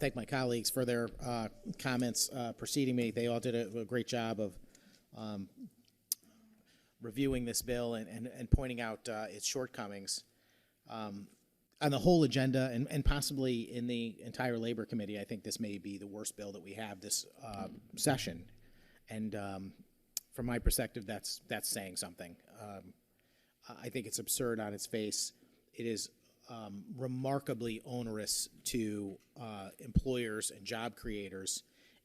Thank my colleagues for their comments preceding me. They all did a great job of reviewing this bill and pointing out its shortcomings. On the whole agenda and possibly in the entire Labor Committee, I think this may be the worst bill that we have this session. And from my perspective, that's saying something. I think it's absurd on its face. It is remarkably onerous to employers and job creators,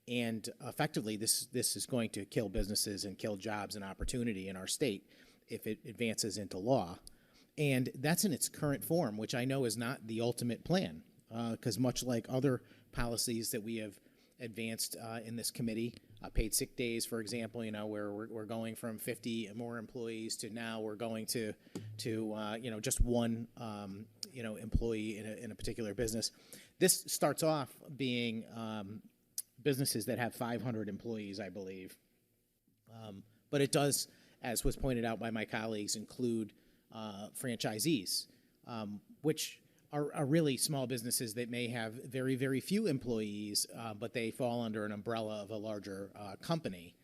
and effectively this is going to kill businesses and kill jobs and opportunity in our state if it advances into law. And that's in its current form, which I know is not the ultimate plan, because much like other policies that we have advanced in this committee, paid sick days, for example, where we're going from 50 more employees to now we're going to just one employee in a particular business. This starts off being businesses that have 500 employees, I believe, but it does, as was pointed out by my colleagues, include franchisees, which are really small businesses that may have very, very few employees, but they fall under an umbrella of a larger company,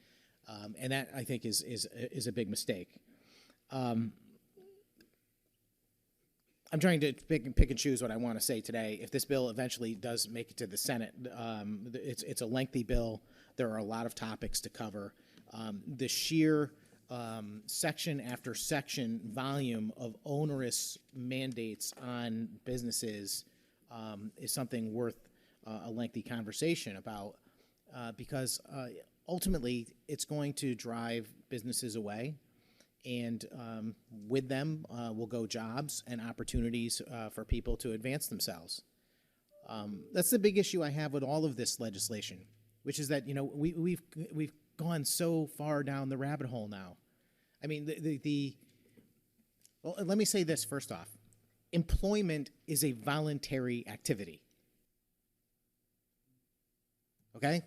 and that I think is a big mistake. I'm trying to pick and choose what I want to say today. If this bill eventually does make it to the Senate, it's a lengthy bill. There are a lot of topics to cover. The sheer section after section volume of onerous mandates on businesses is something worth a lengthy conversation about, because ultimately it's going to drive businesses away, and with them will go jobs and opportunities for people to advance themselves. That's the big issue I have with all of this legislation, which is that we've gone so far down the rabbit hole now. I mean, well, let me say this first off. Employment is a voluntary activity. Okay?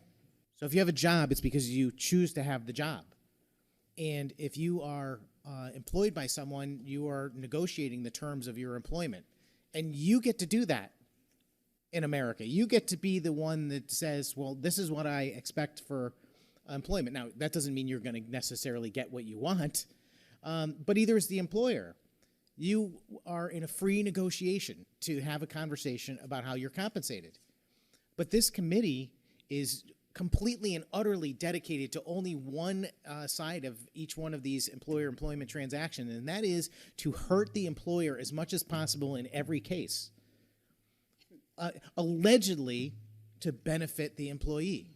So if you have a job, it's because you choose to have the job. And if you are employed by someone, you are negotiating the terms of your employment. And you get to do that in America. You get to be the one that says, well, this is what I expect for employment. Now, that doesn't mean you're going to necessarily get what you want, but either is the employer. You are in a free negotiation to have a conversation about how you're compensated. But this committee is completely and utterly dedicated to only one side of each one of these employer-employment transactions, and that is to hurt the employer as much as possible in every case, allegedly to benefit the employee.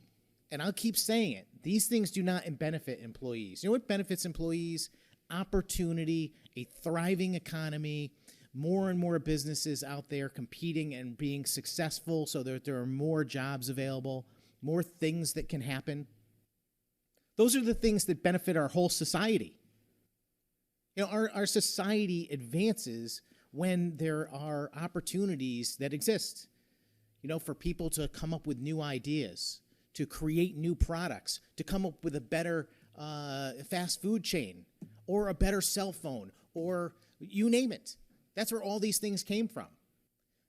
And I'll keep saying it. These things do not benefit employees. You know what benefits employees? Opportunity, a thriving economy, more and more businesses out there competing and being successful so that there are more jobs available, more things that can happen. Those are the things that benefit our whole society. Our society advances when there are opportunities that exist, for people to come up with new ideas, to create new products, to come up with a better fast food chain, or a better cell phone, or you name it. That's where all these things came from.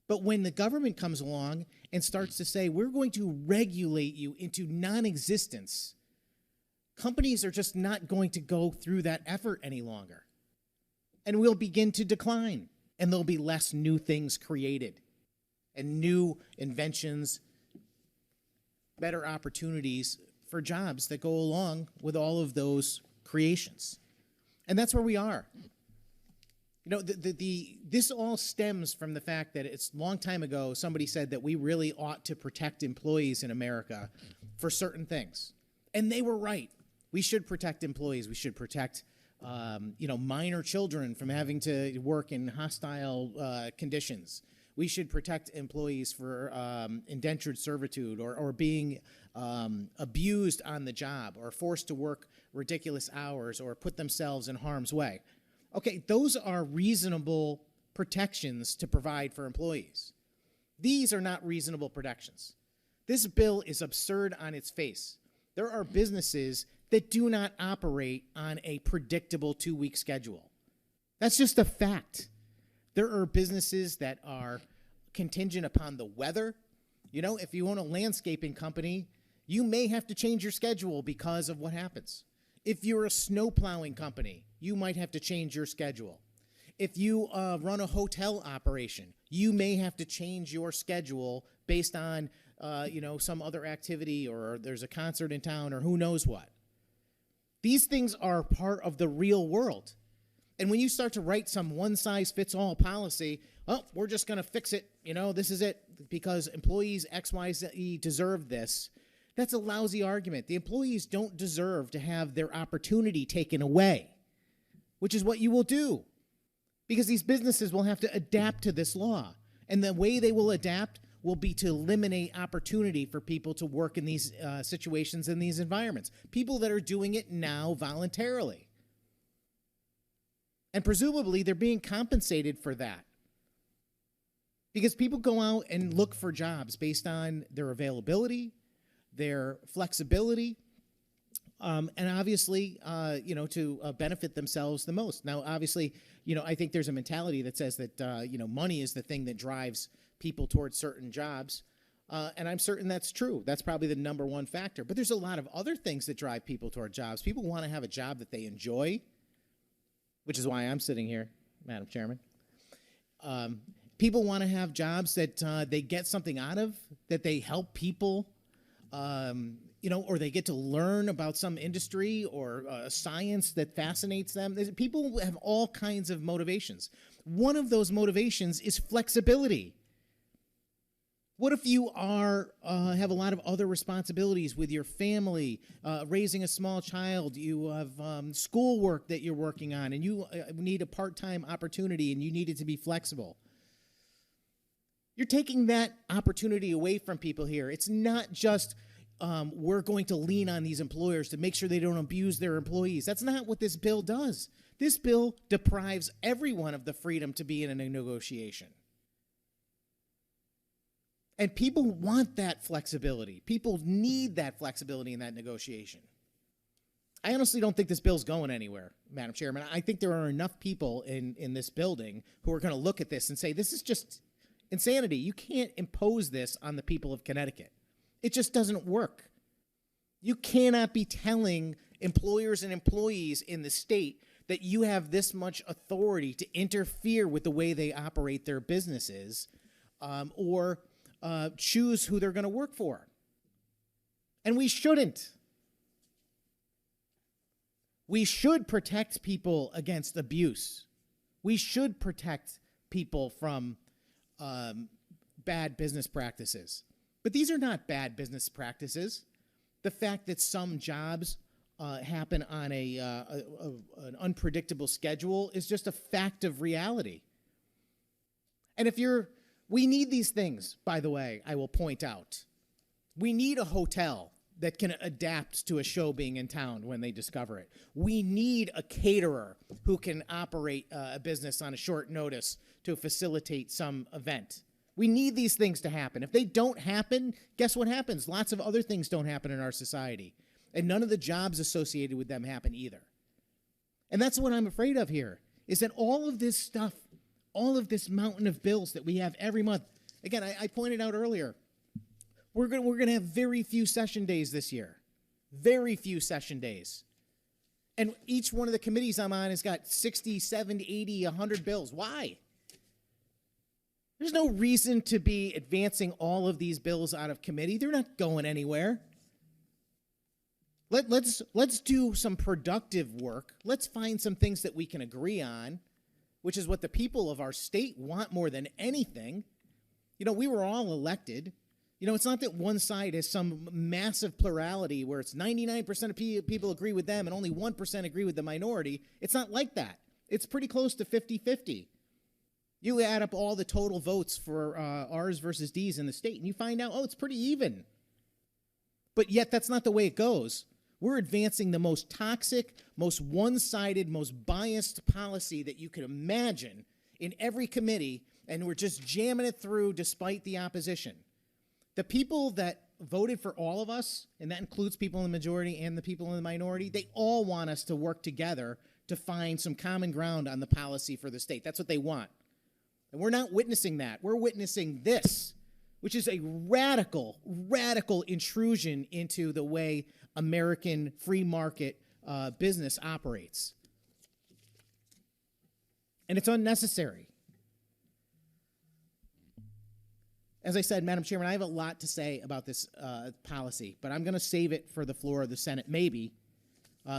But when the government comes along and starts to say, we're going to regulate you into non-existence, companies are just not going to go through that effort any longer. And we'll begin to decline, and there'll be less new things created, and new inventions, better opportunities for jobs that go along with all of those creations. And that's where we are. This all stems from the fact that it's a long time ago somebody said that we really ought to protect employees in America for certain things. And they were right. We should protect employees. We should protect minor children from having to work in hostile conditions. We should protect employees for indentured servitude or being abused on the job or forced to work ridiculous hours or put themselves in harm's way. Okay, those are reasonable protections to provide for employees. These are not reasonable protections. This bill is absurd on its face. There are businesses that do not operate on a predictable 2-week schedule. That's just a fact. There are businesses that are contingent upon the weather, You know, if you own a landscaping company, you may have to change your schedule because of what happens. If you're a snow plowing company, you might have to change your schedule. If you run a hotel operation, you may have to change your schedule based on, some other activity, or there's a concert in town, or who knows what. These things are part of the real world. And when you start to write some one-size-fits-all policy, oh, we're just going to fix it, this is it, because employees XYZ deserve this, that's a lousy argument. The employees don't deserve to have their opportunity taken away, which is what you will do, because these businesses will have to adapt to this law. And the way they will adapt will be to eliminate opportunity for people to work in these situations, in these environments. People that are doing it now voluntarily. And presumably they're being compensated for that. Because people go out and look for jobs based on their availability, their flexibility, and obviously, to benefit themselves the most. Now, obviously, I think there's a mentality that says that, money is the thing that drives people towards certain jobs. And I'm certain that's true. That's probably the number one factor. But there's a lot of other things that drive people toward jobs. People want to have a job that they enjoy, which is why I'm sitting here, Madam Chairman. People want to have jobs that they get something out of, that they help people, or they get to learn about some industry or science that fascinates them. People have all kinds of motivations. One of those motivations is flexibility. What if you have a lot of other responsibilities with your family, raising a small child, you have schoolwork that you're working on, and you need a part-time opportunity, and you need it to be flexible? You're taking that opportunity away from people here. It's not just we're going to lean on these employers to make sure they don't abuse their employees. That's not what this bill does. This bill deprives everyone of the freedom to be in a negotiation. And people want that flexibility. People need that flexibility in that negotiation. I honestly don't think this bill's going anywhere, Madam Chairman. I think there are enough people in this building who are going to look at this and say, this is just insanity. You can't impose this on the people of Connecticut. It just doesn't work. You cannot be telling employers and employees in the state that you have this much authority to interfere with the way they operate their businesses, or choose who they're going to work for. And we shouldn't. We should protect people against abuse. We should protect people from bad business practices. But these are not bad business practices. The fact that some jobs happen on an unpredictable schedule is just a fact of reality. And we need these things, by the way, I will point out. We need a hotel that can adapt to a show being in town when they discover it. We need a caterer who can operate a business on a short notice to facilitate some event. We need these things to happen. If they don't happen, guess what happens? Lots of other things don't happen in our society. And none of the jobs associated with them happen either. And that's what I'm afraid of here, is that all of this stuff, all of this mountain of bills that we have every month. Again, I pointed out earlier, we're going to have very few session days this year. Very few session days. And each one of the committees I'm on has got 60, 70, 80, 100 bills. Why? There's no reason to be advancing all of these bills out of committee. They're not going anywhere. Let's do some productive work. Let's find some things that we can agree on, which is what the people of our state want more than anything. We were all elected. It's not that one side has some massive plurality where it's 99% of people agree with them and only 1% agree with the minority. It's not like that. It's pretty close to 50-50. You add up all the total votes for R's versus D's in the state, and you find out, it's pretty even. But yet that's not the way it goes. We're advancing the most toxic, most one-sided, most biased policy that you could imagine in every committee, and we're just jamming it through despite the opposition. The people that voted for all of us, and that includes people in the majority and the people in the minority, they all want us to work together to find some common ground on the policy for the state. That's what they want. And we're not witnessing that. We're witnessing this. which is a radical intrusion into the way American free market business operates. And it's unnecessary. As I said, Madam Chairman, I have a lot to say about this policy, but I'm going to save it for the floor of the Senate, maybe,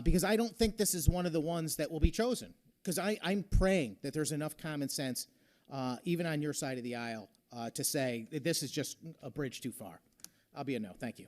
because I don't think this is one of the ones that will be chosen. Because I'm praying that there's enough common sense, even on your side of the aisle, to say that this is just a bridge too far. I'll be a no. Thank you.